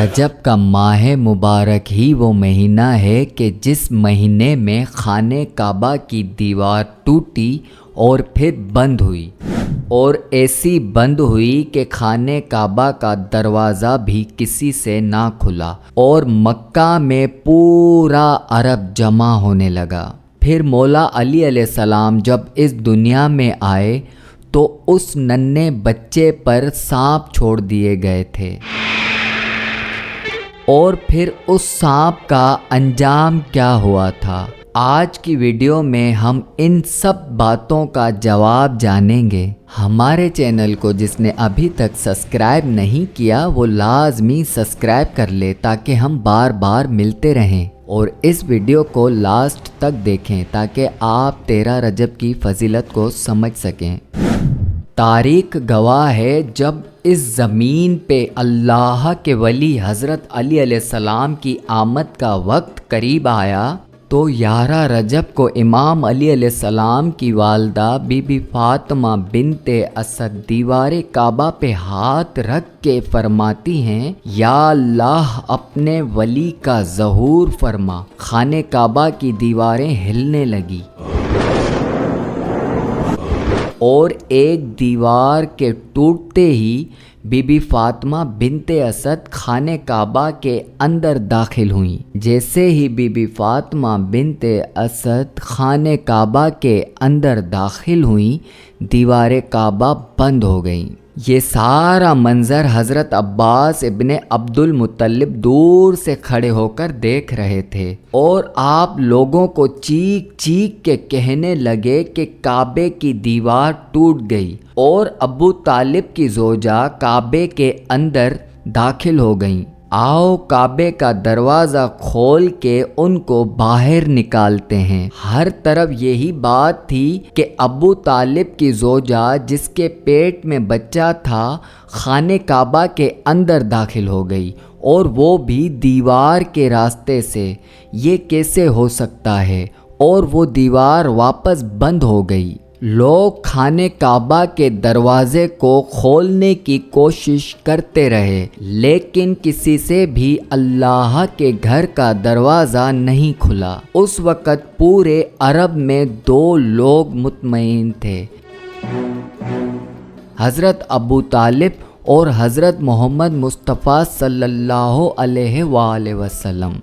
رجب کا ماہ مبارک ہی وہ مہینہ ہے کہ جس مہینے میں خانہ کعبہ کی دیوار ٹوٹی اور پھر بند ہوئی، اور ایسی بند ہوئی کہ خانہ کعبہ کا دروازہ بھی کسی سے نہ کھلا، اور مکہ میں پورا عرب جمع ہونے لگا۔ پھر مولا علی علیہ السلام جب اس دنیا میں آئے تو اس ننھے بچے پر سانپ چھوڑ دیے گئے تھے، اور پھر اس سانپ کا انجام کیا ہوا تھا۔ آج کی ویڈیو میں ہم ان سب باتوں کا جواب جانیں گے۔ ہمارے چینل کو جس نے ابھی تک سبسکرائب نہیں کیا وہ لازمی سبسکرائب کر لے تاکہ ہم بار بار ملتے رہیں، اور اس ویڈیو کو لاسٹ تک دیکھیں تاکہ آپ 13 رجب کی فضیلت کو سمجھ سکیں۔ تاریخ گواہ ہے، جب اس زمین پہ اللہ کے ولی حضرت علی علیہ السلام کی آمد کا وقت قریب آیا تو 11 رجب کو امام علی علیہ السلام کی والدہ بی بی فاطمہ بنت اسد دیوار کعبہ پہ ہاتھ رکھ کے فرماتی ہیں، یا اللہ اپنے ولی کا ظہور فرما۔ خانہ کعبہ کی دیواریں ہلنے لگی اور ایک دیوار کے ٹوٹتے ہی بی بی فاطمہ بنت اسد خانہ کعبہ کے اندر داخل ہوئیں۔ جیسے ہی بی بی فاطمہ بنت اسد خانہ کعبہ کے اندر داخل ہوئیں، دیوار کعبہ بند ہو گئیں۔ یہ سارا منظر حضرت عباس ابن عبد المطلب دور سے کھڑے ہو کر دیکھ رہے تھے، اور آپ لوگوں کو چیخ چیخ کے کہنے لگے کہ کعبے کی دیوار ٹوٹ گئی، اور ابو طالب کی زوجہ کعبے کے اندر داخل ہو گئیں۔ آؤ کعبے کا دروازہ کھول کے ان کو باہر نکالتے ہیں۔ ہر طرف یہی بات تھی کہ ابو طالب کی زوجہ جس کے پیٹ میں بچہ تھا خانہ کعبہ کے اندر داخل ہو گئی، اور وہ بھی دیوار کے راستے سے۔ یہ کیسے ہو سکتا ہے؟ اور وہ دیوار واپس بند ہو گئی۔ لوگ خانہ کعبہ کے دروازے کو کھولنے کی کوشش کرتے رہے، لیکن کسی سے بھی اللہ کے گھر کا دروازہ نہیں کھلا۔ اس وقت پورے عرب میں 2 لوگ مطمئن تھے، حضرت ابو طالب اور حضرت محمد مصطفیٰ صلی اللہ علیہ وآلہ وسلم۔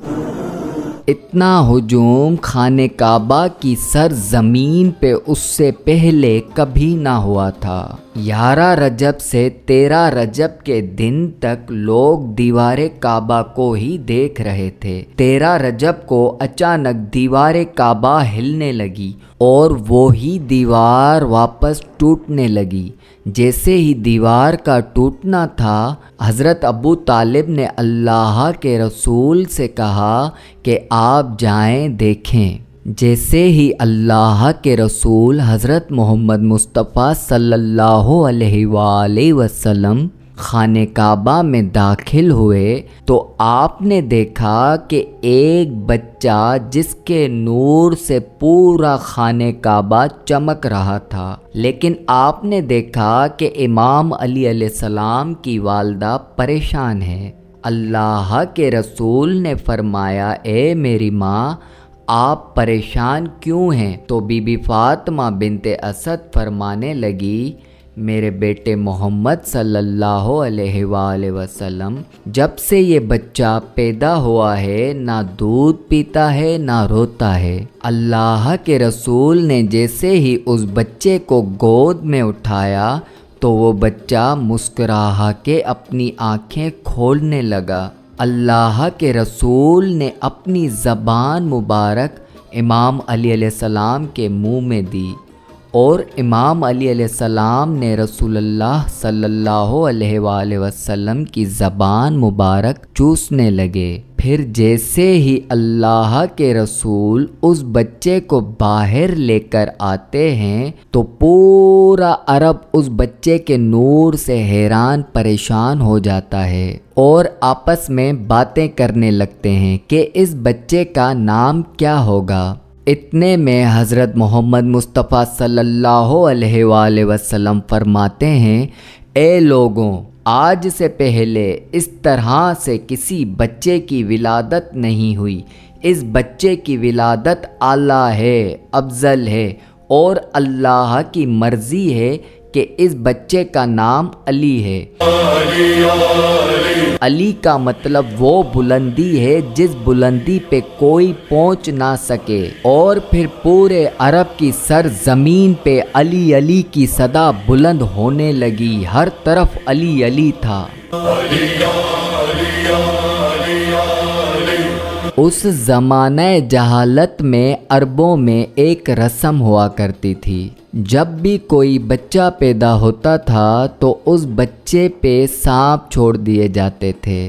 اتنا ہجوم خانہ کعبہ کی سرزمین پہ اس سے پہلے کبھی نہ ہوا تھا۔ 11 رجب سے 13 رجب کے دن تک لوگ دیوار کعبہ کو ہی دیکھ رہے تھے۔ 13 رجب کو اچانک دیوار کعبہ ہلنے لگی اور وہی دیوار واپس ٹوٹنے لگی۔ جیسے ہی دیوار کا ٹوٹنا تھا، حضرت ابو طالب نے اللہ کے رسول سے کہا کہ آپ جائیں دیکھیں۔ جیسے ہی اللہ کے رسول حضرت محمد مصطفیٰ صلی اللہ علیہ وآلہ وسلم خانہ کعبہ میں داخل ہوئے تو آپ نے دیکھا کہ ایک بچہ جس کے نور سے پورا خانہ کعبہ چمک رہا تھا، لیکن آپ نے دیکھا کہ امام علی علیہ السلام کی والدہ پریشان ہے۔ اللہ کے رسول نے فرمایا، اے میری ماں، آپ پریشان کیوں ہیں؟ تو بی بی فاطمہ بنت اسد فرمانے لگی، میرے بیٹے محمد صلی اللہ علیہ وآلہ وسلم، جب سے یہ بچہ پیدا ہوا ہے نہ دودھ پیتا ہے نہ روتا ہے۔ اللہ کے رسول نے جیسے ہی اس بچے کو گود میں اٹھایا تو وہ بچہ مسکرا کے اپنی آنکھیں کھولنے لگا۔ اللہ کے رسول نے اپنی زبان مبارک امام علی علیہ السلام کے منہ میں دی، اور امام علی علیہ السلام نے رسول اللہ صلی اللہ علیہ وآلہ وسلم کی زبان مبارک چوسنے لگے۔ پھر جیسے ہی اللہ کے رسول اس بچے کو باہر لے کر آتے ہیں تو پورا عرب اس بچے کے نور سے حیران پریشان ہو جاتا ہے، اور آپس میں باتیں کرنے لگتے ہیں کہ اس بچے کا نام کیا ہوگا۔ اتنے میں حضرت محمد مصطفیٰ صلی اللہ علیہ وآلہ وسلم فرماتے ہیں، اے لوگوں، آج سے پہلے اس طرح سے کسی بچے کی ولادت نہیں ہوئی۔ اس بچے کی ولادت اعلیٰ ہے، افضل ہے، اور اللہ کی مرضی ہے کہ اس بچے کا نام علی ہے۔ علی کا مطلب وہ بلندی ہے جس بلندی پہ کوئی پہنچ نہ سکے، اور پھر پورے عرب کی سرزمین پہ علی علی کی صدا بلند ہونے لگی، ہر طرف علی علی تھا۔ اس زمانہ جہالت میں عربوں میں ایک رسم ہوا کرتی تھی، جب بھی کوئی بچہ پیدا ہوتا تھا تو اس بچے پہ سانپ چھوڑ دیے جاتے تھے۔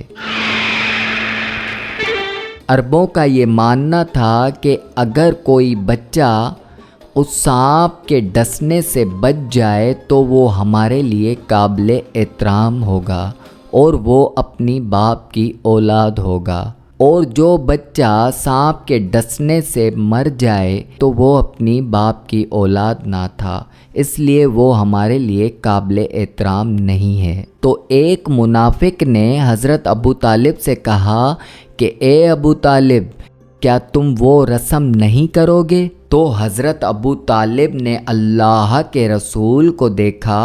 عربوں کا یہ ماننا تھا کہ اگر کوئی بچہ اس سانپ کے ڈسنے سے بچ جائے تو وہ ہمارے لیے قابل احترام ہوگا اور وہ اپنی باپ کی اولاد ہوگا، اور جو بچہ سانپ کے ڈسنے سے مر جائے تو وہ اپنی باپ کی اولاد نہ تھا، اس لیے وہ ہمارے لیے قابل احترام نہیں ہے۔ تو ایک منافق نے حضرت ابو طالب سے کہا کہ اے ابو طالب، کیا تم وہ رسم نہیں کرو گے؟ تو حضرت ابو طالب نے اللہ کے رسول کو دیکھا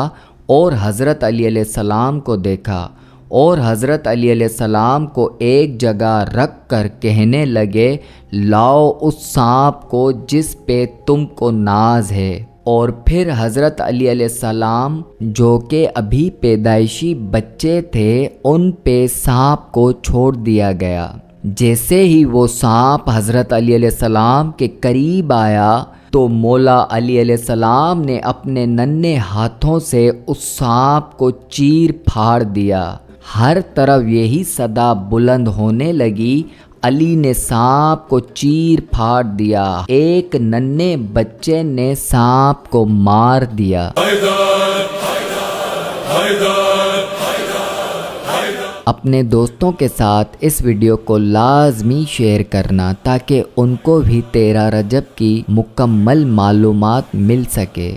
اور حضرت علی علیہ السلام کو دیکھا، اور حضرت علی علیہ السلام کو ایک جگہ رکھ کر کہنے لگے، لاؤ اس سانپ کو جس پہ تم کو ناز ہے۔ اور پھر حضرت علی علیہ السلام جو کہ ابھی پیدائشی بچے تھے، ان پہ سانپ کو چھوڑ دیا گیا۔ جیسے ہی وہ سانپ حضرت علی علیہ السلام کے قریب آیا تو مولا علی علیہ السلام نے اپنے ننھے ہاتھوں سے اس سانپ کو چیر پھاڑ دیا۔ ہر طرف یہی صدا بلند ہونے لگی، علی نے سانپ کو چیر پھاڑ دیا، ایک ننھے بچے نے سانپ کو مار دیا۔ اپنے دوستوں کے ساتھ اس ویڈیو کو لازمی شیئر کرنا تاکہ ان کو بھی 13 رجب کی مکمل معلومات مل سکے۔